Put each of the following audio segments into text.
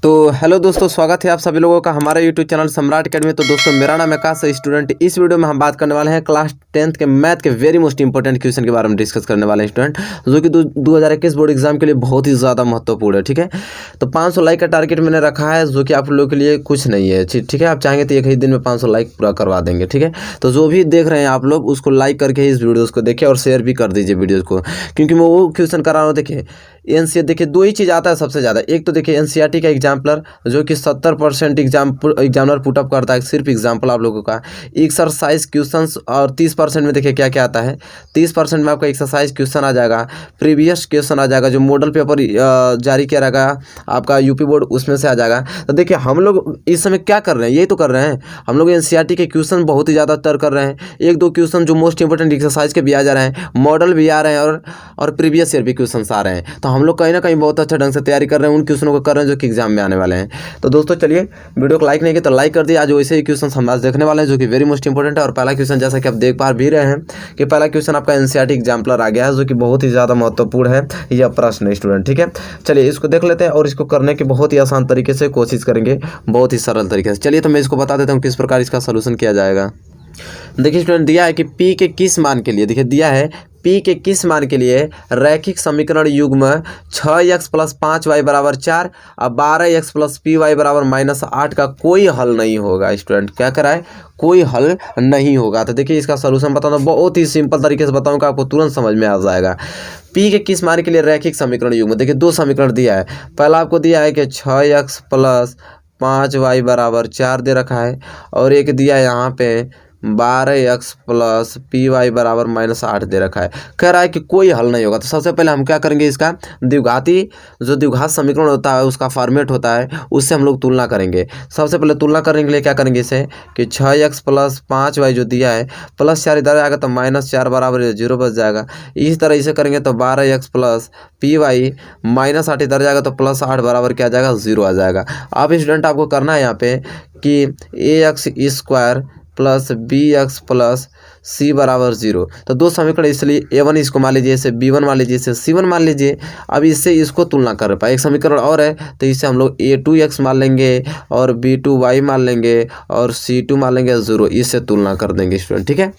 तो हेलो दोस्तों, स्वागत है आप सभी लोगों का हमारे यूट्यूब चैनल सम्राट अकेडमी। तो दोस्तों, मेरा नाम है आकाश स्टूडेंट। इस वीडियो में हम बात करने वाले हैं क्लास 10th के मैथ के वेरी मोस्ट इंपॉर्टेंट क्वेश्चन के बारे में डिस्कस करने वाले हैं स्टूडेंट, जो कि 2021 बोर्ड एग्जाम के लिए बहुत ही ज़्यादा महत्वपूर्ण है। ठीक है, तो 500 लाइक का टारगेट मैंने रखा है, जो कि आप लोगों के लिए कुछ नहीं है। ठीक है, आप चाहेंगे तो एक ही दिन में 500 लाइक पूरा करवा देंगे। ठीक है, तो जो भी देख रहे हैं आप लोग, उसको लाइक करके इस वीडियोज़ को देखिए और शेयर भी कर दीजिए वीडियोज़ को, क्योंकि मैं वो क्वेश्चन करा रहा हूँ। देखिए देखिए दो ही चीज़ आता है सबसे ज़्यादा। एक तो देखिए एनसीईआरटी का एग्जाम्पलर, जो कि 70% एग्जामिनर पुटअप करता है, सिर्फ एग्जाम्पल आप लोगों का। एक्सरसाइज क्वेश्चंस, और 30% में देखिए क्या क्या आता है। 30% में आपका एक्सरसाइज क्वेश्चन आ जाएगा, प्रीवियस क्वेश्चन आ जाएगा, जो मॉडल पेपर जारी किया रहेगा आपका यूपी बोर्ड, उसमें से आ जाएगा। तो देखिए हम लोग इस समय क्या कर रहे हैं, यही तो कर रहे हैं हम लोग। एनसीईआरटी के क्वेश्चन बहुत ही ज़्यादातर कर रहे हैं। एक दो क्वेश्चन जो मोस्ट इंपोर्टेंट एक्सरसाइज के भी आ जा रहे हैं, मॉडल भी आ रहे हैं, और प्रीवियस ईयर भी क्वेश्चन आ रहे हैं। तो हम लोग कहीं ना कहीं बहुत अच्छा ढंग से तैयारी कर रहे हैं, उन क्वेश्चनों को कर रहे हैं जो कि एग्जाम में आने वाले हैं। तो दोस्तों चलिए, वीडियो को लाइक नहीं किया तो लाइक कर दिए। आज वैसे ही क्वेश्चन हम आज देखने वाले हैं, जो कि वेरी मोस्ट इंपोर्टेंट है। और पहला क्वेश्चन, जैसा कि आप देख पा भी रहे हैं कि पहला क्वेश्चन आपका एनसीईआरटी एग्जाम्पलर आ गया है, जो कि बहुत ही ज़्यादा महत्वपूर्ण है यह प्रश्न स्टूडेंट। ठीक है, चलिए इसको देख लेते हैं और इसको करने की बहुत ही आसान तरीके से कोशिश करेंगे, बहुत ही सरल तरीके से। चलिए तो मैं इसको बता देता हूँ किस प्रकार इसका सोल्यूशन किया जाएगा। देखिए स्टूडेंट, दिया है कि पी के किस मान के लिए, देखिए दिया है पी के किस मान के लिए रैखिक समीकरण युग्म 6x + 5y = 4 और 12x + py = -8 का कोई हल नहीं होगा। स्टूडेंट क्या कराए, कोई हल नहीं होगा। तो देखिए इसका सलूशन बताऊँ तो बहुत ही सिंपल तरीके से बताऊँगा, आपको तुरंत समझ में आ जाएगा। पी के किस मान के लिए रैखिक समीकरण युग्म, देखिए दो समीकरण दिया है। पहला आपको दिया है कि 6x + 5y = 4 दे रखा है, और एक दिया है यहाँ पे 12x + py = -8 दे रखा है। कह रहा है कि कोई हल नहीं होगा। तो सबसे पहले हम क्या करेंगे, इसका द्विघाती जो द्विघात समीकरण होता है उसका फॉर्मेट होता है, उससे हम लोग तुलना करेंगे। सबसे पहले तुलना करने के लिए क्या करेंगे इसे, कि 6x + 5y जो दिया है, +4 इधर आएगा तो -4 = 0 बच जाएगा। इसी तरह इसे करेंगे तो 12x + py -8 इधर जाएगा तो +8 बराबर क्या आ जाएगा, 0 आ जाएगा। अब स्टूडेंट आपको करना है यहाँ पे कि ax² + bx + c = 0। तो दो समीकरण, इसलिए a1 इसको मान लीजिए, इसे b1 मान लीजिए, इसे c1 मान लीजिए। अब इससे इसको तुलना कर पाए, एक समीकरण और है तो इसे हम लोग a2x मान लेंगे, और b2y मान लेंगे, और c2 मान लेंगे 0। इससे तुलना कर देंगे स्टूडेंट। ठीक है,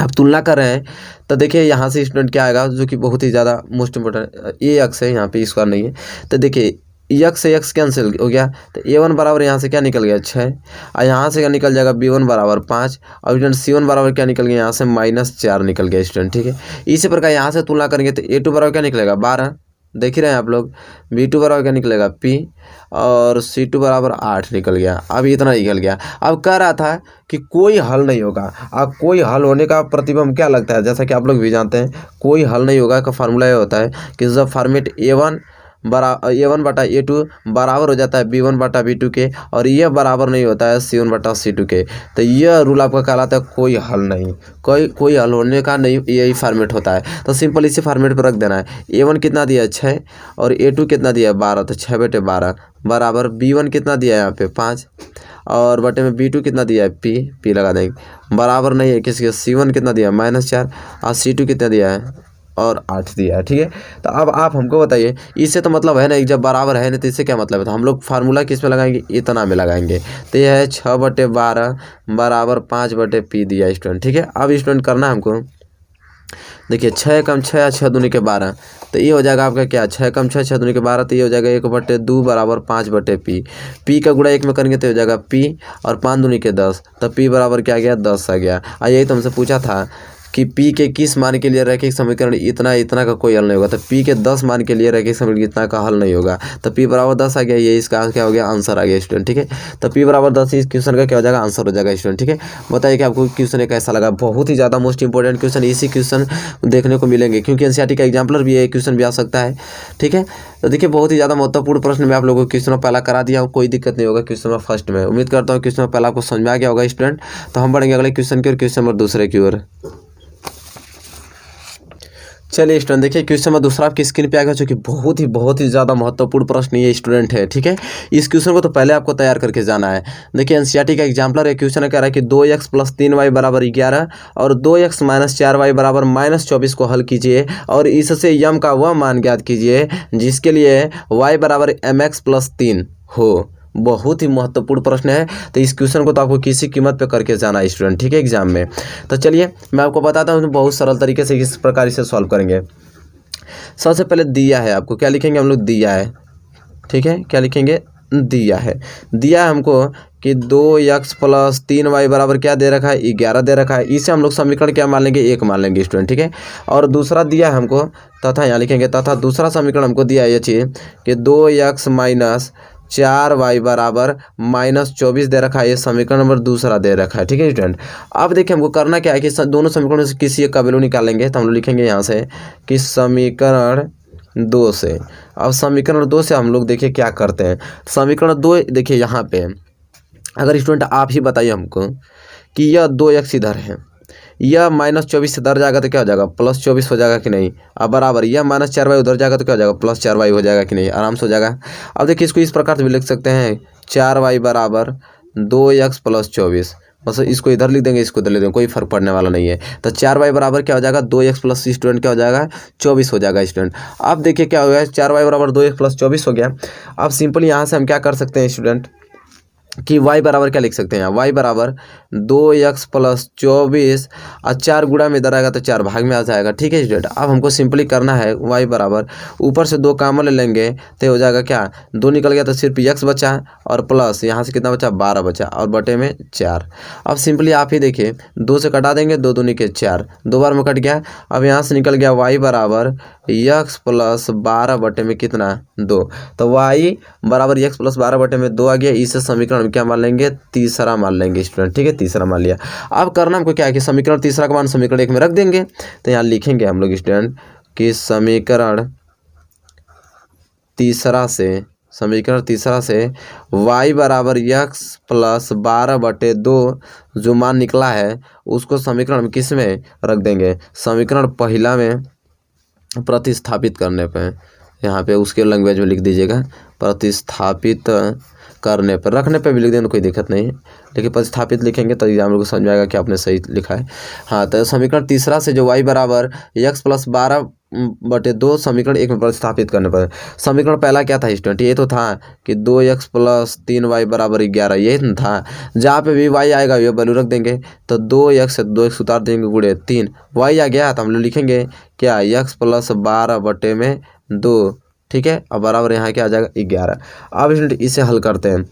अब तुलना कर रहे हैं तो देखिए यहाँ से स्टूडेंट क्या आएगा, जो कि बहुत ही ज़्यादा मोस्ट इंपोर्टेंट ए एक्स है, यहाँ पे स्क्वायर नहीं है। तो देखिए x से x कैंसिल हो गया, तो a1 बराबर यहाँ से क्या निकल गया, 6, और यहाँ से क्या निकल जाएगा, b1 = 5, और स्टूडेंट c1 बराबर क्या निकल गया, यहाँ से -4 निकल गया स्टूडेंट। ठीक है, इसी प्रकार यहाँ से तुलना करेंगे तो a2 बराबर क्या निकलेगा, 12, देख ही रहे हैं आप लोग। b2 बराबर क्या निकलेगा, p, और c2 = 8 निकल गया। अब इतना निकल गया। अब कह रहा था कि कोई हल नहीं होगा। अब कोई हल होने का प्रतिबंध क्या लगता है, जैसा कि आप लोग भी जानते हैं, कोई हल नहीं होगा का फार्मूला ये होता है कि जब फॉर्मेट a1 बटा a2 बराबर हो जाता है b1 बटा b2 के, और यह बराबर नहीं होता है c1 बटा c2 के, तो यह रूल आपका कहलाता है कोई हल नहीं। कोई हल होने का नहीं, यही फॉर्मेट होता है। तो सिंपल इसी फॉर्मेट पर रख देना है। a1 कितना दिया है, 6, और a2 कितना दिया है, 12, तो 6/12 बराबर b1 कितना दिया है यहाँ पे, 5, और बटे में b2 कितना दिया है, p लगा देंगे, बराबर नहीं है किसके, c1 कितना दिया है, -4, और c2 कितना दिया है, और 8 दिया है। ठीक है, तो अब आप हमको बताइए, इससे तो मतलब है ना, जब बराबर है ना, तो इससे क्या मतलब है। तो हम लोग फार्मूला किस में लगाएंगे, इतना में लगाएंगे। तो यह है 6/12 बराबर 5/p दिया स्टूडेंट। ठीक है, अब स्टूडेंट करना है हमको, देखिए 6 कम 6 6 दूनी के 12, तो ये हो जाएगा आपका क्या, 6 कम 6 6 दूनी के 12, तो ये हो जाएगा 1/2 बराबर 5/p। p का गुणा 1 में करेंगे तो हो जाएगा p, और 5 दूनी के 10, तो p बराबर क्या आ गया, 10 आ गया। यही तो हमसे पूछा था कि p के किस मान के लिए रैखिक समीकरण इतना का कोई हल नहीं होगा। तो p के 10 मान के लिए रैखिक समीकरण इतना का हल नहीं होगा। तो p = 10 आ गया, ये इसका क्या हो गया, आंसर आ गया स्टूडेंट। ठीक है, तो p = 10 इस क्वेश्चन का क्या हो जाएगा, आंसर हो जाएगा स्टूडेंट। ठीक है, बताइए कि आपको क्वेश्चन कैसा लगा। बहुत ही ज़्यादा मोस्ट इंपॉर्टेंट क्वेश्चन, इसी क्वेश्चन देखने को मिलेंगे, क्योंकि एनसीईआरटी का एग्जाम्पलर भी है, क्वेश्चन भी आ सकता है। ठीक है, तो देखिए बहुत ही ज़्यादा महत्वपूर्ण प्रश्न मैं आप लोगों को क्वेश्चन पहला करा दिया हूँ, कोई दिक्कत नहीं होगा क्वेश्चन में फर्स्ट में। उम्मीद करता हूँ क्वेश्चन पहला आपको समझ में आ गया होगा स्टूडेंट। तो हम बढ़ेंगे अगले क्वेश्चन की ओर, क्वेश्चन नंबर दूसरे की ओर। चलिए स्टूडेंट, देखिए क्वेश्चन नंबर दूसरा आपकी स्क्रीन पे आ गया, जो कि बहुत ही ज़्यादा महत्वपूर्ण प्रश्न ये स्टूडेंट है। ठीक है, इस क्वेश्चन को तो पहले आपको तैयार करके जाना है। देखिए एनसीईआरटी का एग्जाम्पलर है, क्वेश्चन कह रहा है कि 2x + 3y = 11 और 2x - 4y = -24 को हल कीजिए, और इससे यम का वह मान ज्ञात कीजिए जिसके लिए y = mx + 3 हो। बहुत ही महत्वपूर्ण प्रश्न है, तो इस क्वेश्चन को तो आपको किसी कीमत पे करके जाना है स्टूडेंट, ठीक है, एग्जाम में। तो चलिए मैं आपको बताता हूँ बहुत सरल तरीके से किस प्रकार इसे सॉल्व करेंगे। सबसे पहले दिया है, आपको क्या लिखेंगे हम लोग, दिया है, ठीक है, क्या लिखेंगे, दिया है। दिया है हमको कि 2x प्लस 3y बराबर क्या दे रखा है, 11 दे रखा है। इसे हम लोग समीकरण क्या मान लेंगे, 1 मान लेंगे स्टूडेंट, ठीक है। और दूसरा दिया है हमको, तथा यहाँ लिखेंगे, तथा दूसरा समीकरण हमको दिया है ये चीज़ कि 2x माइनस 4y बराबर -24 दे रखा है। ये समीकरण नंबर दूसरा दे रखा है, ठीक है स्टूडेंट। अब देखिए हमको करना क्या है कि दोनों समीकरणों से किसी एक का वैल्यू निकालेंगे। तो हम लोग लिखेंगे यहाँ से कि समीकरण 2 से, अब समीकरण 2 से हम लोग देखिए क्या करते हैं। समीकरण 2 देखिए यहाँ पे, अगर स्टूडेंट आप ही बताइए हमको कि यह 2x इधर है, यह -24 से इधर जाएगा तो क्या हो जाएगा, +24 हो जाएगा कि नहीं। अब बराबर यह -4y उधर जाएगा तो क्या हो जाएगा, +4y हो जाएगा कि नहीं, आराम से हो जाएगा। अब देखिए इसको इस प्रकार से भी लिख सकते हैं, 4y बराबर 2x + 24, बस इसको इधर लिख देंगे, इसको इधर लिख देंगे, कोई फर्क पड़ने वाला नहीं है। तो 4y बराबर क्या हो जाएगा, 2x प्लस स्टूडेंट क्या हो जाएगा, 24 हो जाएगा स्टूडेंट। अब देखिए क्या हो गया, 4y बराबर 2x + 24 हो गया। अब सिंपल यहाँ से हम क्या कर सकते हैं स्टूडेंट कि y बराबर क्या लिख सकते हैं, y बराबर 2x + 24 और 4 गुणा में इधर आएगा तो 4 भाग में आ जाएगा, ठीक है स्टूडेंट। अब हमको सिंपली करना है y बराबर, ऊपर से 2 कॉमन ले लेंगे तो हो जाएगा क्या, 2 निकल गया तो सिर्फ x बचा, और प्लस यहाँ से कितना बचा, 12 बचा, और बटे में 4। अब सिंपली आप ही देखिए 2 से कटा देंगे, 2 दूनी के 4, 2 बार में कट गया। अब यहाँ से निकल गया y बराबर x + 12 बटे में कितना, 2। तो y बराबर x + 12 बटे में 2 आ गया। इसे समीकरण क्या मान लेंगे, तीसरा मान लेंगे स्टूडेंट, ठीक है, तीसरा मान लिया। अब करना हमको क्या है कि समीकरण तीसरा का मान समीकरण 1 में रख देंगे। तो यहाँ लिखेंगे हम लोग स्टूडेंट कि समीकरण तीसरा से y बराबर x + 12 बटे 2 जो मान निकला है उसको समीकरण में किस में रख देंगे, समीकरण पहला में प्रतिस्थापित करने पे, यहाँ पे उसके लैंग्वेज में लिख दीजिएगा, प्रतिस्थापित करने पर, रखने पे भी लिख दें तो कोई दिक्कत नहीं है, लेकिन प्रतिस्थापित लिखेंगे तो एग्जाम लोग को समझ आएगा कि आपने सही लिखा है। हाँ, तो समीकरण तीसरा से जो y बराबर x + 12 बटे 2 समीकरण 1 में प्रतिस्थापित करने पर, समीकरण पहला क्या था स्टूडेंट, ये तो था कि 2x + 3y बराबर 11, यही था। जहाँ पे भी y आएगा ये वैल्यू रख देंगे। तो 2x से 2x उतार देंगे, गुणे 3, y आ गया तो हम लोग लिखेंगे क्या, x + 12 बटे में 2, ठीक है, अब बराबर यहाँ क्या आ जाएगा, 11। अब स्टूडेंट इसे हल करते हैं,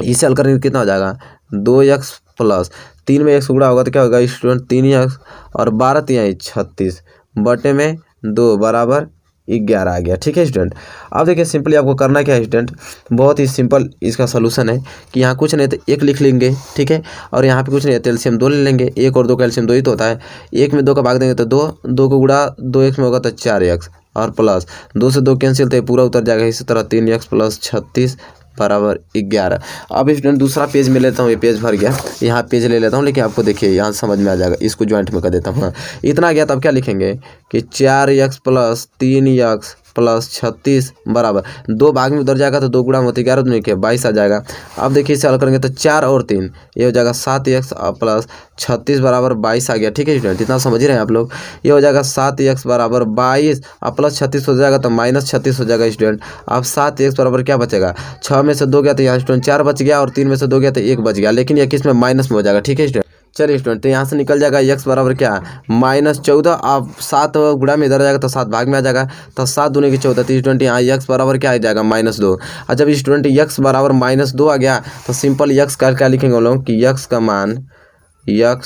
इसे हल करने में कितना हो जाएगा, 2x प्लस 3 में x गुणा होगा तो क्या होगा स्टूडेंट, 3x, और 12 3 36 बटे में 2 बराबर 11 आ गया, ठीक है स्टूडेंट। अब देखिए सिंपली आपको करना क्या है स्टूडेंट, बहुत ही सिंपल इसका सोल्यूशन है कि यहाँ कुछ नहीं तो 1 लिख लेंगे, ठीक है, और यहाँ पे कुछ नहीं है तो एलसीएम 2 ले लेंगे। 1 और 2 का एलसीएम 2 ही तो होता है, 1 में 2 का भाग देंगे तो 2, 2 को गुणा 2x में होगा तो 4x, और प्लस 2 से 2 कैंसिल तो पूरा उतर जाएगा। इसी तरह 3x + 36 बराबर 11। अब स्टूडेंट दूसरा पेज में लेता हूँ, ये पेज भर गया, यहाँ पेज ले लेता हूँ, लेकिन आपको देखिए यहाँ समझ में आ जाएगा, इसको ज्वाइंट में कर देता हूँ। हाँ, इतना गया तब क्या लिखेंगे कि 4x + 3x + 36 बराबर 2 भाग में उधर जाएगा तो 2 गुणा में 11 दूनी के 22 आ जाएगा। अब देखिए इसे हल करेंगे तो 4 और 3 ये हो जाएगा 7x + 36 बराबर 22 आ गया, ठीक है स्टूडेंट, इतना समझ ही रहे हैं आप लोग। ये हो जाएगा 7x बराबर 22 और प्लस 36 हो जाएगा तो -36 हो जाएगा स्टूडेंट। अब 7x बराबर क्या बचेगा, 6 में से 2 गया तो यहाँ स्टूडेंट 4 बच गया, और 3 में से 2 गया तो 1 बच गया, लेकिन यह किस में, माइनस में हो जाएगा, ठीक है स्टूडेंट। चलिए स्टूडेंट, तो यहाँ से निकल जाएगा x बराबर क्या, -14। अब 7 गुणा में इधर जाएगा तो 7 भाग में आ जाएगा, तो 7 दूनी की 14, तो स्टूडेंट यहाँ x बराबर क्या आ जाएगा, -2। और जब स्टूडेंट x बराबर -2 आ गया तो सिंपल x का क्या लिखेंगे हम लोग कि x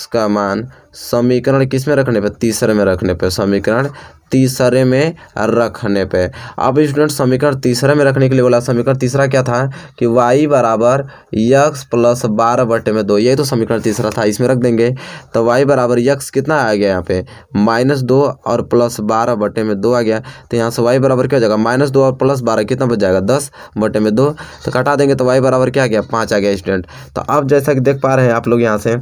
का मान समीकरण किस में रखने पे, तीसरे में रखने पे, समीकरण तीसरे में रखने पे। अब स्टूडेंट समीकरण तीसरे में रखने के लिए बोला, समीकरण तीसरा क्या था कि y बराबर x + 12 बटे में 2, ये तो समीकरण तीसरा था, इसमें रख देंगे। तो y बराबर x कितना आ गया यहाँ पे, -2 और प्लस 12 बटे में 2 आ गया। तो यहाँ से y बराबर क्या हो जाएगा, -2 और प्लस 12 कितना बच जाएगा, 10 बटे में 2, तो कटा देंगे तो y बराबर क्या आ गया, 5 आ गया स्टूडेंट। तो अब जैसा कि देख पा रहे हैं आप लोग यहाँ से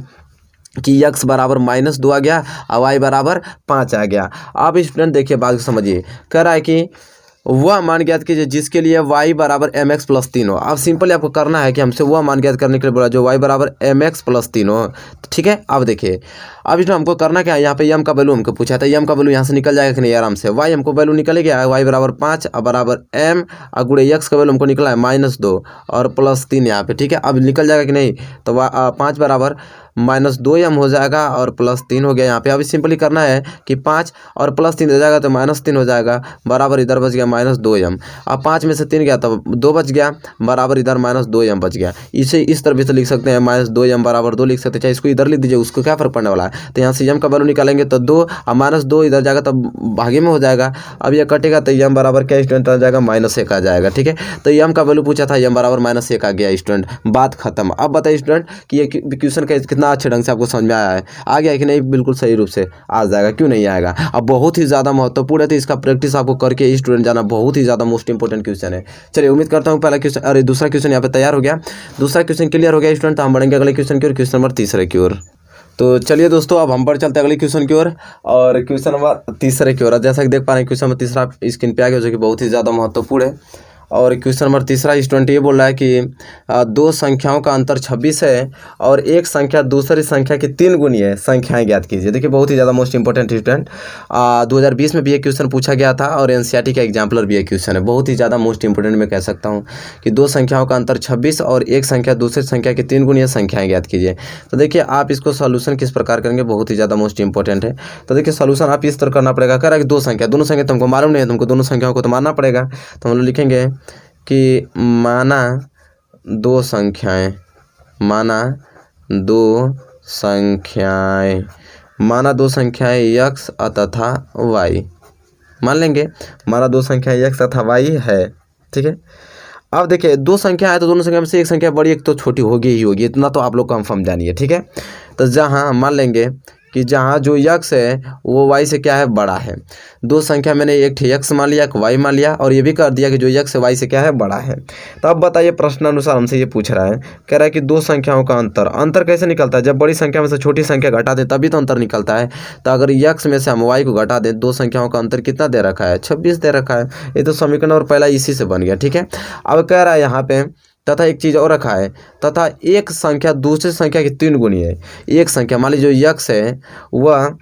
कि x बराबर -2 आ गया और y बराबर 5 आ गया। अब स्टूडेंट देखिए बात को समझिए, कह रहा है कि वह मान ज्ञात कीजिए जिसके लिए y बराबर mx प्लस 3 हो। अब सिंपली आपको करना है कि हमसे वह मान ज्ञात करने के लिए बोला जो y बराबर mx प्लस 3 हो। ठीक है, अब देखिए अब इसमें हमको करना क्या है, यहाँ पे m का वैल्यू हमको पूछा था, m का वैल्यू यहाँ से निकल जाएगा कि नहीं आराम से। y हमको वैल्यू निकल गया है, y बराबर 5 बराबर m और गुणे x का वैल्यू हमको निकला है -2 और प्लस 3 यहाँ पे। ठीक है, अब निकल जाएगा कि नहीं, तो 5 बराबर -2m हो जाएगा और प्लस 3 हो गया यहाँ पे। अभी सिंपली करना है कि 5 और प्लस 3 हो जाएगा तो -3 हो जाएगा, बराबर इधर बच गया -2m। अब 5 में से 3 गया तो 2 बच गया, बराबर इधर -2m बच गया। इसे इस तरह से लिख सकते हैं, -2m बराबर 2 लिख सकते हैं, चाहे इसको इधर लिख दीजिए, उसको क्या फर्क पड़ने वाला है। तो यहाँ से m का वैल्यू निकालेंगे तो 2 और -2 इधर जाएगा तो भागे में हो जाएगा। अब यह कटेगा तो m बराबर क्या स्टूडेंट आ जाएगा, -1 आ जाएगा। ठीक है, तो m का वैल्यू पूछा था, m बराबर -1 आ गया स्टूडेंट, बात खत्म। अब बताइए स्टूडेंट कि ये क्वेश्चन का कितना अच्छे ढंग से आपको समझ में आया है, आ गया कि नहीं, बिल्कुल सही रूप से आ जाएगा, क्यों नहीं आएगा। अब बहुत ही ज़्यादा महत्वपूर्ण है, तो इसका प्रैक्टिस आपको करके स्टूडेंट जाना बहुत ही ज़्यादा मोस्ट इंपॉर्टेंट क्वेश्चन है। चलिए उम्मीद करता हूँ पहला क्वेश्चन, अरे दूसरा क्वेश्चन यहाँ पे तैयार हो गया, दूसरा क्वेश्चन क्लियर हो गया स्टूडेंट। तो हम बढ़ेंगे अगले क्वेश्चन की ओर, क्वेश्चन नंबर तीसरे की ओर। तो चलिए दोस्तों अब हम बढ़ चलते हैं अगले क्वेश्चन की ओर, और क्वेश्चन नंबर तीसरे की ओर। जैसा कि देख पा रहे हैं क्वेश्चन नंबर तीसरा स्क्रीन पे आ गया, जो कि बहुत ही ज़्यादा महत्वपूर्ण है। और क्वेश्चन नंबर तीसरा स्टूडेंट ये बोल रहा है कि दो संख्याओं का अंतर 26 है और एक संख्या दूसरी संख्या की 3 गुनी है, संख्याएं ज्ञात कीजिए। देखिए बहुत ही ज़्यादा मोस्ट इंपॉर्टेंट स्टूडेंट, 2020 में भी ये क्वेश्चन पूछा गया था और एनसीईआरटी का एग्जाम्पलर भी ये क्वेश्चन है, बहुत ही ज़्यादा मोस्ट इंपॉर्टेंट मैं कह सकता हूँ कि दो संख्याओं का अंतर 26 और एक संख्या दूसरी संख्या की 3 गुनी है, संख्याएं ज्ञात कीजिए। तो देखिए आप इसको सोल्यूशन किस प्रकार करेंगे, बहुत ही ज़्यादा मोस्ट इंपॉर्टेंट है। तो देखिए सोल्यूशन आप इस तरह करना पड़ेगा, कह रहा है कि दो संख्या, दोनों संख्या तुमको मालूम नहीं है, तुमको दोनों संख्याओं को तो मानना पड़ेगा। तो हम लोग लिखेंगे कि माना दो संख्याएं, माना दो संख्याएं, माना दो संख्याएं x तथा y, मान लेंगे माना दो संख्याएं x तथा y है। ठीक है, अब देखिए दो संख्या है तो दोनों संख्या में से एक संख्या बड़ी एक तो छोटी होगी ही होगी, इतना तो आप लोग कंफर्म जानिए। ठीक है, तो जहाँ मान लेंगे कि जहाँ जो x है वो y से क्या है, बड़ा है। दो संख्या मैंने एक x मान लिया, एक y मान लिया, और ये भी कर दिया कि जो x है y से क्या है, बड़ा है। तो अब बताइए प्रश्नानुसार हमसे ये पूछ रहा है, कह रहा है कि दो संख्याओं का अंतर कैसे निकलता है, जब बड़ी संख्या में से छोटी संख्या घटा दें तभी तो अंतर निकलता है। तो अगर x में से हम y को घटा दें, दो संख्याओं का अंतर कितना दे रखा है, 26 दे रखा है। ये तो समीकरण और पहला इसी से बन गया। ठीक है, अब कह रहा है यहाँ पे तथा एक चीज़ और रखा है, तथा एक संख्या दूसरी संख्या की 3 गुनी है। एक संख्या मान लीजिए जो x है वह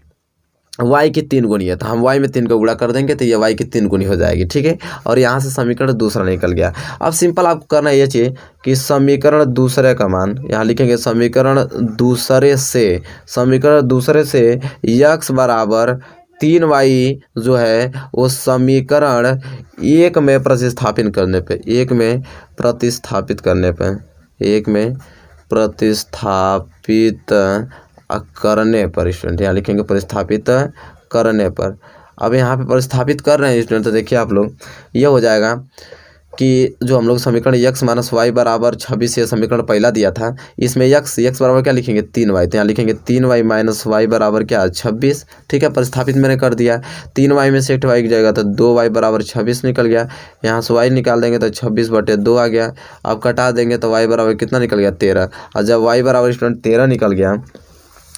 y की 3 गुनी है, तो हम y में 3 का गुणा कर देंगे तो ये y की 3 गुनी हो जाएगी। ठीक है, और यहाँ से समीकरण दूसरा निकल गया। अब सिंपल आपको करना ये चाहिए कि समीकरण दूसरे का मान यहाँ लिखेंगे, समीकरण दूसरे से x बराबर 3y जो है वो समीकरण एक में प्रतिस्थापित करने पर स्टूडेंट यहाँ लिखेंगे प्रतिस्थापित करने पर। अब यहाँ पे प्रतिस्थापित कर रहे हैं स्टूडेंट, तो देखिए आप लोग ये हो जाएगा कि जो हम लोग समीकरण x माइनस वाई बराबर 26 ये समीकरण पहला दिया था, इसमें x बराबर क्या लिखेंगे 3y, तो यहाँ लिखेंगे 3y माइनस वाई बराबर क्या 26। ठीक है, प्रतिस्थापित मैंने कर दिया, 3y में से एक y की जाएगा तो 2y बराबर 26 निकल गया। यहाँ से y निकाल देंगे तो 26/2 आ गया। अब कटा देंगे तो y बराबर कितना निकल गया 13। और जब y बराबर स्टूडेंट 13 निकल गया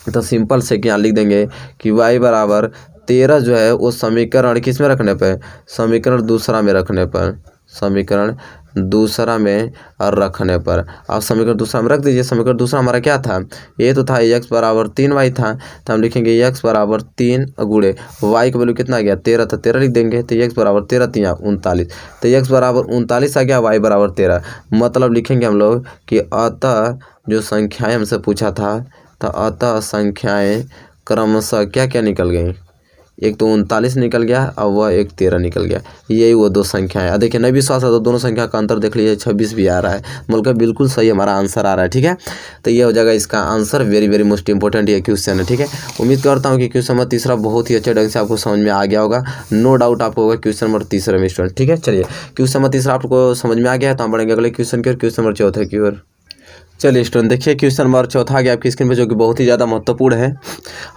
तो सिंपल से यहाँ लिख देंगे कि y बराबर 13 जो है वो समीकरण किस में रखने पर, समीकरण दूसरा में रखने पर, समीकरण दूसरा में रखने पर। आप समीकरण दूसरा में रख दीजिए। समीकरण दूसरा हमारा क्या था, ये तो था x बराबर 3y था, तो हम लिखेंगे x बराबर 3 गुणे y का वैल्यू कितना आ गया 13 था, 13 लिख देंगे तो x बराबर 13 3 39, तो x बराबर 39 आ गया, y बराबर 13। मतलब लिखेंगे हम लोग कि अतः जो संख्याएं हमसे पूछा था, तो अतः संख्याएं क्रमशः क्या क्या निकल गई, एक तो 39 निकल गया और वह एक 13 निकल गया। यही वो दो संख्याएं है। देखिए नहीं विश्वास है तो दोनों संख्या का अंतर देख लीजिए, 26 भी आ रहा है, मतलब बिल्कुल सही हमारा आंसर आ रहा है। ठीक है, तो ये हो जाएगा इसका आंसर। वेरी मोस्ट इंपॉर्टेंट ये क्वेश्चन है। ठीक है, उम्मीद करता हूँ कि क्वेश्चन नंबर तीसरा बहुत ही अच्छे ढंग से आपको समझ में आ गया होगा, नो डाउट आपको होगा क्वेश्चन नंबर तीसरे में स्टूडेंट। ठीक है, चलिए क्वेश्चन नंबर तीसरा आपको समझ में आ गया है, तो हम बढ़ेंगे अगले क्वेश्चन की ओर, क्वेश्चन नंबर चौथे की ओर। चलिए स्टूडेंट देखिए क्वेश्चन नंबर चौथा आ गया आपकी स्क्रीन पे, जो कि बहुत ही ज़्यादा महत्वपूर्ण है।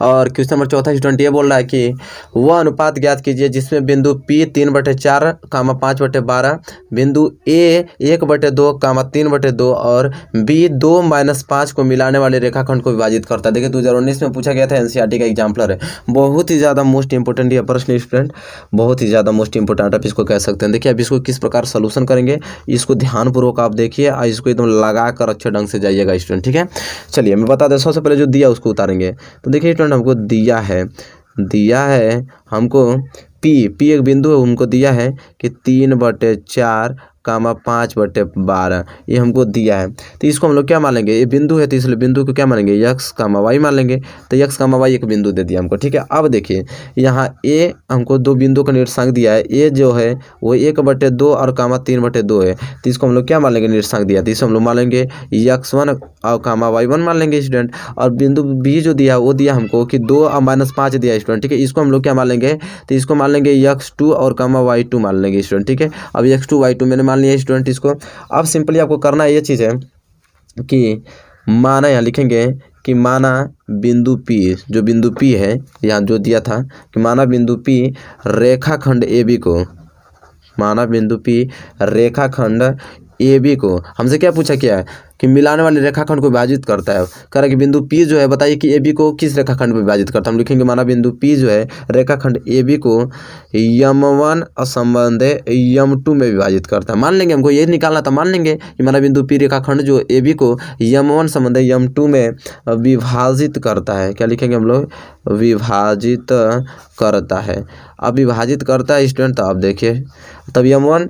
और क्वेश्चन नंबर चौथा स्टूडेंट ये बोल रहा है कि वह अनुपात ज्ञात कीजिए जिसमें बिंदु P 3/4, 5/12, बिंदु A 1/2, 3/2 और B 2-5 को मिलाने वाले रेखाखंड को विभाजित करता है। देखिए 2019 में पूछा गया था, एनसीईआरटी का एग्जाम्पलर है। बहुत ही ज़्यादा मोस्ट इंपोर्टेंट ये प्रश्न स्टूडेंट, बहुत ही ज़्यादा मोस्ट इंपोर्टेंट आप इसको कह सकते हैं। देखिए अब इसको किस प्रकार सोल्यूशन करेंगे, इसको ध्यानपूर्वक आप देखिए और इसको एकदम लगा कर अच्छे ढंग से जाइएगा स्टूडेंट, ठीक है। चलिए मैं बता दें, सबसे पहले जो दिया उसको उतारेंगे। तो देखिए स्टूडेंट हमको दिया है हमको P एक बिंदु है, उनको दिया है कि 3/4, 5/12 ये हमको दिया है। तो इसको हम लोग क्या मान लेंगे, ये बिंदु है तो इसलिए बिंदु को क्या मानेंगे, x, y मान लेंगे। तो x, y एक बिंदु दे दिया हमको, ठीक है। अब देखिए यहाँ a हमको दो बिंदु का निर्देशांक दिया है, a जो है वो 1/2 और 3/2 है। तो इसको हम लोग क्या मान लेंगे, निर्देशांक दिया, तो इसको हम लोग मान लेंगे x1 और y1 मान लेंगे स्टूडेंट। और बिंदु b जो दिया वो दिया हमको कि 2 और -5 दिया स्टूडेंट, ठीक है। इसको हम लोग क्या मान लेंगे, तो इसको मान लेंगे x2 और y2 मान लेंगे स्टूडेंट, ठीक है। अब x2 y2 मैंने मान लिया स्टूडेंट इसको। अब सिंपली आपको करना ये चीज़ है कि माना, यहाँ लिखेंगे कि माना बिंदु P, जो बिंदु P है यहाँ जो दिया था कि माना बिंदु P रेखाखंड AB को, माना बिंदु P रेखाखंड AB को हमसे क्या पूछा क्या है कि मिलाने वाले रेखाखंड को विभाजित करता है। कह रहा है कि बिंदु P जो है बताइए कि AB को किस रेखाखंड में विभाजित करता है। हम लिखेंगे माना बिंदु P जो है रेखाखंड AB को M1 असंबंध M2 में विभाजित करता है। मान लेंगे, हमको ये निकालना था, मान लेंगे कि माना बिंदु P रेखाखंड जो AB को M1 संबंध M2 में विभाजित करता है। क्या लिखेंगे हम लोग, विभाजित करता है। अब विभाजित करता है स्टूडेंट, तो आप देखिए तब M1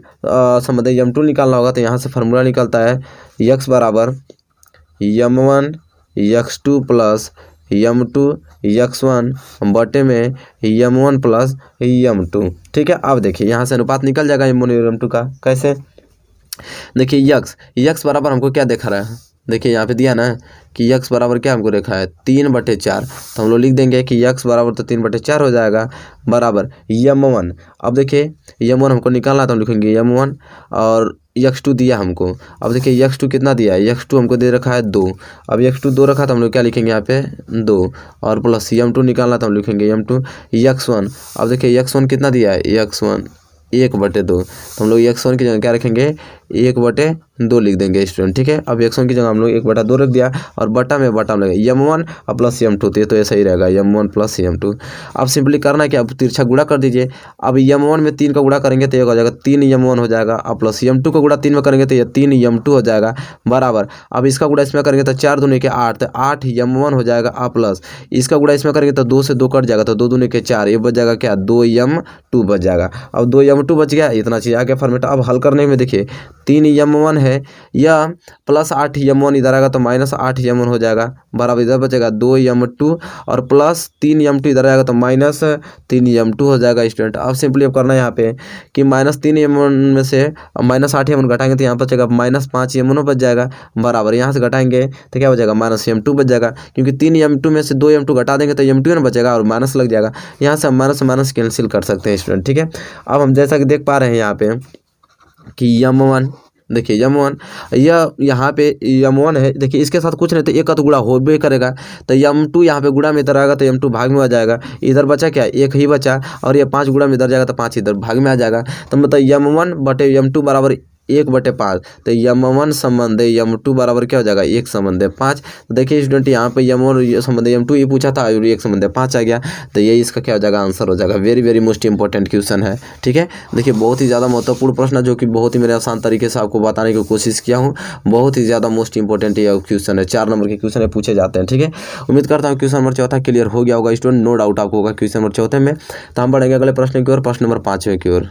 संबंध M2 निकालना होगा। तो यहाँ से फार्मूला निकलता है x बराबर M1 x2 plus M2 x1 बटे में M1 प्लस M2, ठीक है। अब देखिए यहाँ से अनुपात निकल जाएगा M1 और M2 का। कैसे, देखिए x बराबर हमको क्या देखा रहा है, देखिए यहाँ पे दिया ना कि x बराबर क्या हमको रेखा है 3/4। तो हम लोग लिख देंगे कि x बराबर तो 3/4 हो जाएगा बराबर M1। अब देखिए M1 हमको निकालना, तो हम लिखेंगे M1 और x2 दिया हमको। अब देखिए x2 कितना दिया है, x2 हमको दे रखा है 2। अब x2 2 रखा तो हम लोग क्या लिखेंगे यहाँ पे 2 और प्लस M2 निकालना, तो हम लिखेंगे M2 x1। अब देखिए x1 कितना दिया है, x1 1/2। तो हम लोग x1 की जगह क्या रखेंगे 1/2 लिख देंगे स्टूडेंट, ठीक है। अब x1 की जगह हम लोग 1/2 रख दिया और बटा में लगे M1 और प्लस M2, तो ऐसा ही रहेगा M1 प्लस M2। अब सिंपली करना है कि अब तिरछा गुणा कर दीजिए। अब M1 में 3 का गुणा करेंगे तो एक हो जाएगा 3M1 हो जाएगा, और प्लस M2 का गुणा 3 में करेंगे तो ये 3M2 हो जाएगा बराबर। अब इसका गुणा इसमें करेंगे तो 4 दूनी के 8, तो 8M1 हो जाएगा। और प्लस इसका गुणा इसमें करेंगे तो 2 से 2 कट जाएगा, तो 2 दूनी के 4, ये बच जाएगा क्या 2M2 बच जाएगा। अब 2M2 बच गया, इतना चीज़ आ गया फॉर्मेट। अब हल करने में देखिए 3M1 है या प्लस 8M1 इधर आएगा तो माइनस 8M1 हो जाएगा बराबर, इधर बचेगा 2M2 और प्लस 3M2 इधर आएगा तो माइनस 3M2 हो जाएगा स्टूडेंट। अब सिंपली अब करना है यहाँ पे कि -3M1 में से -8M1 घटाएंगे तो यहाँ पर बचेगा -5M1 बच जाएगा बराबर। यहाँ से घटाएंगे तो क्या बचेगा -M2 बच जाएगा, क्योंकि 3M2 में से 2M2 घटा देंगे तो M2 ना बचेगा और माइनस लग जाएगा। यहाँ से हम माइनस कैंसिल कर सकते हैं स्टूडेंट, ठीक है। अब हम जैसा कि देख पा रहे हैं यहाँ पे कि M1 देखिए M1 यह यहाँ पे M1 है, देखिए इसके साथ कुछ नहीं तो एक का तो गुणा हो भी करेगा, तो M2 यहाँ पे गुणा में इधर आएगा तो M2 भाग में आ जाएगा। इधर बचा क्या, एक ही बचा, और ये 5 गुणा में इधर जाएगा तो 5 इधर भाग में आ जाएगा। तो मतलब M1 बटे M2 बराबर 1/5। तो M1 संबंध M2 बराबर क्या हो जाएगा 1 संबंध 5। तो देखिए स्टूडेंट यहाँ पे M1 संबंध M2 ये पूछा था और 1 संबंध 5 आ गया, तो ये इसका क्या हो जाएगा आंसर हो जाएगा। वेरी मोस्ट इंपॉर्टेंट क्वेश्चन है, ठीक है। देखिए बहुत ही ज़्यादा महत्वपूर्ण प्रश्न है, जो कि बहुत ही मेरे आसान तरीके से आपको बताने की कोशिश किया हूँ। बहुत ही ज़्यादा मोस्ट इंपॉर्टेंट ये क्वेश्चन है, 4 नंबर के क्वेश्चन है पूछे जाते हैं, ठीक है। उम्मीद करता हूँ क्वेश्चन नंबर चौथा क्लियर हो गया होगा स्टूडेंट, नो डाउट आपको होगा क्वेश्चन नंबर चौथे में। तो हम बढ़ेंगे अगले प्रश्न की ओर, प्रश्न नंबर 5वें की ओर।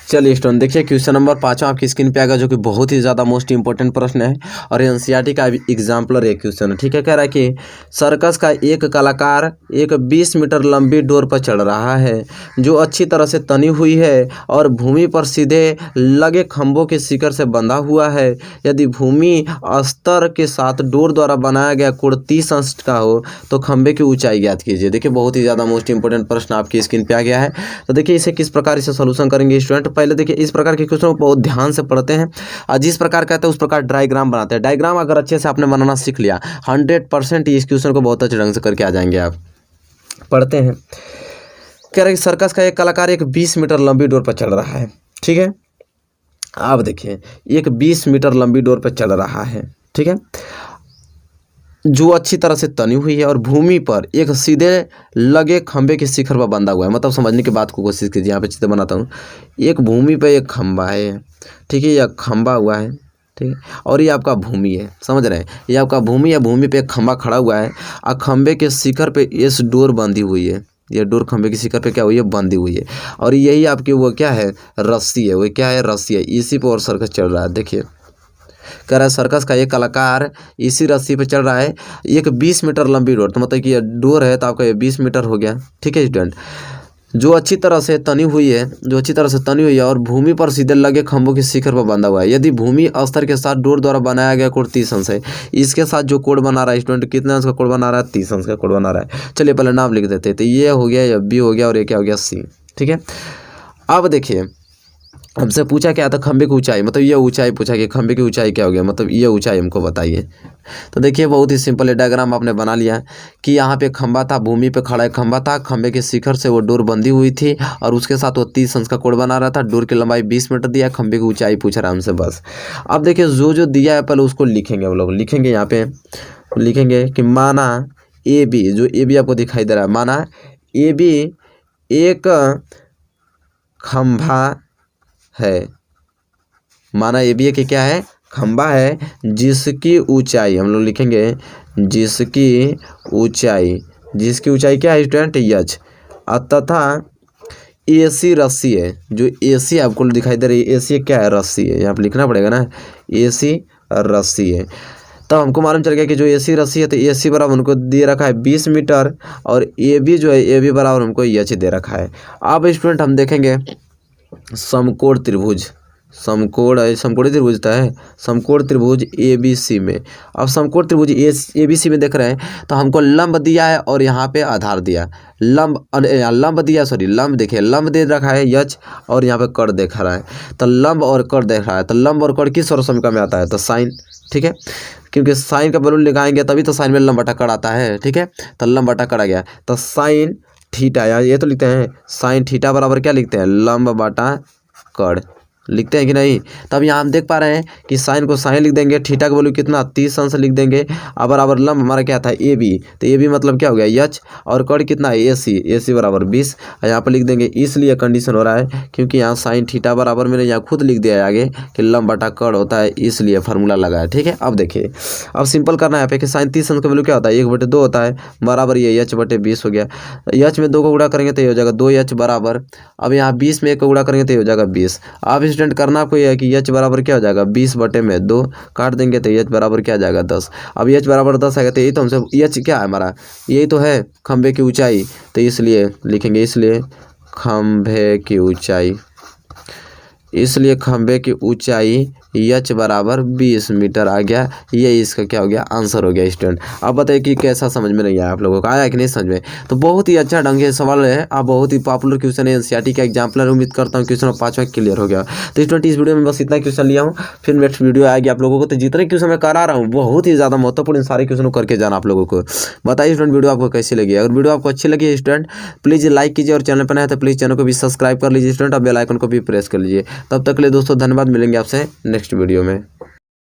चलिए स्टूडेंट देखिए क्वेश्चन नंबर 5 आपकी स्क्रीन पे आएगा, जो कि बहुत ही ज़्यादा मोस्ट इंपॉर्टेंट प्रश्न है और एनसीईआरटी का एग्जाम्पलर एक क्वेश्चन है, ठीक है। कह रहा है कि सर्कस का एक कलाकार एक 20 मीटर लंबी डोर पर चढ़ रहा है जो अच्छी तरह से तनी हुई है और भूमि पर सीधे लगे खंभों के शिखर से बंधा हुआ है। यदि भूमि स्तर के साथ डोर द्वारा बनाया गया कोण 30 अंश का हो तो खंभे की ऊंचाई ज्ञात कीजिए। देखिए बहुत ही ज़्यादा मोस्ट इंपॉर्टेंट प्रश्न आपकी स्क्रीन पे आ गया है। तो देखिए इसे किस प्रकार इसे सोल्यूशन करेंगे स्टूडेंट। पहले देखिए इस प्रकार के क्वेश्चन को बहुत ध्यान से पढ़ते हैं और जिस प्रकार कहते हैं उस प्रकार डायग्राम बनाते हैं। डायग्राम अगर अच्छे से आपने बनाना सीख लिया 100% इस क्वेश्चन को बहुत अच्छे ढंग से करके आ जाएंगे आप। पढ़ते हैं। कह रहे सर्कस का एक कलाकार एक 20 मीटर लंबी डोर पर चल रहा है। ठीक है, आप देखिए एक 20 मीटर लंबी डोर पर चल रहा है। ठीक है, जो अच्छी तरह से तनी हुई है और भूमि पर एक सीधे लगे खंबे के शिखर पर बंधा हुआ है। मतलब समझने की बात को कोशिश कीजिए, यहाँ पे चित्र बनाता हूँ। एक भूमि पे एक खंबा है, ठीक है, यह खंबा हुआ है, ठीक है, और ये आपका भूमि है, समझ रहे हैं, ये आपका भूमि है, भूमि पे एक खंबा खड़ा हुआ है और खंबे के शिखर पे इस डोर बंधी हुई है। ये डोर खंबे के शिखर पे क्या हुई है, बंधी हुई है, और यही आपकी वो क्या है, रस्सी है, वो क्या है, रस्सी है, इसी पर और सर्कस चल रहा है। देखिए कह रहा है सर्कस का एक कलाकार इसी रस्सी पे चल रहा है, एक 20 मीटर लंबी डोर, तो मतलब कि ये डोर है तो आपका ये 20 मीटर हो गया। ठीक है स्टूडेंट, जो अच्छी तरह से तनी हुई है, जो अच्छी तरह से तनी हुई है और भूमि पर सीधे लगे खंभों के शिखर पर बंधा हुआ है। यदि भूमि अस्तर के साथ डोर द्वारा बनाया गया कोण 30 अंश है। इसके साथ जो कोण बना रहा है स्टूडेंट, कितने अंश का कोण बना रहा है, 30 अंश का कोण बना रहा है। चलिए पहले नाम लिख देते हैं, तो ये हो गया, ये बी हो गया और ये क्या हो गया, सी। ठीक है, अब देखिए हमसे पूछा क्या था, खंबे की ऊंचाई, मतलब ये ऊंचाई पूछा कि खंबे की ऊंचाई क्या हो गया, मतलब ये ऊंचाई हमको बताइए। तो देखिए बहुत ही सिंपल है, डायग्राम आपने बना लिया कि यहाँ पे खंबा था, भूमि पे खड़ा एक खंबा था, खंबे के शिखर से वो डोर बंधी हुई थी और उसके साथ वो 30 अंश का कोण बना रहा था। डोर की लंबाई 20 मीटर दिया, खंबे की ऊंचाई पूछ रहा है हमसे बस। अब देखिए जो दिया है पहले उसको लिखेंगे, हम लोग लिखेंगे, यहाँ पे लिखेंगे कि माना ए बी, जो ए बी आपको दिखाई दे रहा है, माना ए बी एक खंभा है, माना ये भी है कि क्या है, खंबा है, जिसकी ऊंचाई हम लोग लिखेंगे, जिसकी ऊंचाई क्या है स्टूडेंट, एच, तथा एसी रस्सी है। जो एसी आपको दिखाई दे रही है, एसी क्या है, रस्सी है, यहाँ पे लिखना पड़ेगा ना, एसी रस्सी है। तो हमको मालूम चल गया कि जो एसी रस्सी है तो एसी बराबर उनको दे रखा है 20 मीटर और ए बी जो है, ए बी बराबर हमको एच दे रखा है। अब स्टूडेंट हम देखेंगे समकोण त्रिभुज, समकोणी त्रिभुज है, समकोण त्रिभुज ए बी सी में। अब समकोण त्रिभुज ए बी सी में देख रहे हैं तो हमको लंब दिया है और यहाँ पे आधार दिया, लंब दिया, सॉरी लंब, देखिए लंब दे रखा है यच और यहाँ पे कड़ देख रहा है, तो लंब और कड़ देख रहा है, तो लंब और कड़ किस और समीकरण में आता है, तो साइन। ठीक है, क्योंकि साइन का वैल्यू लगाएंगे तभी तो साइन में लंब बटा कड़ आता है। ठीक है, तो लंब बटा कड़ आ गया, तो साइन थीटा, यार ये तो लिखते हैं साइन थीटा बराबर क्या लिखते हैं, लंब बटा कड़ लिखते हैं कि नहीं। तब यहाँ हम देख पा रहे हैं कि साइन को साइन लिख देंगे, थीटा का वैल्यू कितना 30 अंश लिख देंगे, अब बराबर लंब हमारा क्या था, ए बी, तो ए बी मतलब क्या हो गया एच, और कड़ कितना है, ए सी बराबर 20, यहाँ पर लिख देंगे। इसलिए कंडीशन हो रहा है क्योंकि यहाँ साइन थीटा बराबर मैंने यहाँ खुद लिख दिया है आगे कि लंब बटा कड़ होता है, इसलिए फार्मूला लगा है। ठीक है, अब देखिए अब सिंपल करना है यहाँ पे कि साइन 30 अंश का वैल्यू क्या होता है, 1/2 होता है, बराबर ये एच बटे 20 हो गया। एच में 2 को गुणा करेंगे तो ये हो जाएगा 2 एच बराबर, अब यहाँ 20 में 1 को गुणा करेंगे तो ये हो जाएगा 20। अब स्टूडेंट करना आपको यह है कि एच बराबर क्या हो जाएगा, 20/2 काट देंगे तो एच बराबर क्या आ जाएगा, 10। अब एच बराबर 10 आएगा तो यही तो हमसे एच क्या है हमारा, यही तो है खंभे की ऊंचाई, तो इसलिए लिखेंगे, इसलिए खंभे की ऊंचाई, इसलिए खंभे की ऊंचाई एच बराबर 20 मीटर आ गया। ये इसका क्या हो गया, आंसर हो गया स्टूडेंट। अब बताइए कि कैसा समझ में नहीं आया आप लोगों को, आया कि नहीं समझ में। तो बहुत ही अच्छा ढंग से सवाल है, आप बहुत ही पॉपुलर क्वेश्चन है, एनसीईआरटी का एग्जाम्पलर, उम्मीद करता हूँ क्वेश्चन 5वां क्लियर हो गया। तो स्टूडेंट इस वीडियो में बस इतना क्वेश्चन लिया हूँ, फिर नेक्स्ट वीडियो आएगी आप लोगों को। तो जितने क्वेश्चन मैं करा रहा हूँ बहुत ही ज़्यादा महत्वपूर्ण, सारे क्वेश्चन को करके जाना आप लोगों को। बताइए स्टूडेंट वीडियो आपको कैसी लगी, अगर वीडियो आपको अच्छी लगी स्टूडेंट प्लीज़ लाइक कीजिए और चैनल पर नया है तो प्लीज़ चैनल को भी सब्सक्राइब कर लीजिए स्टूडेंट, और बेल आइकन को भी प्रेस कर लीजिए। तब तक के लिए दोस्तों धन्यवाद, मिलेंगे आपसे नेक्स्ट वीडियो में।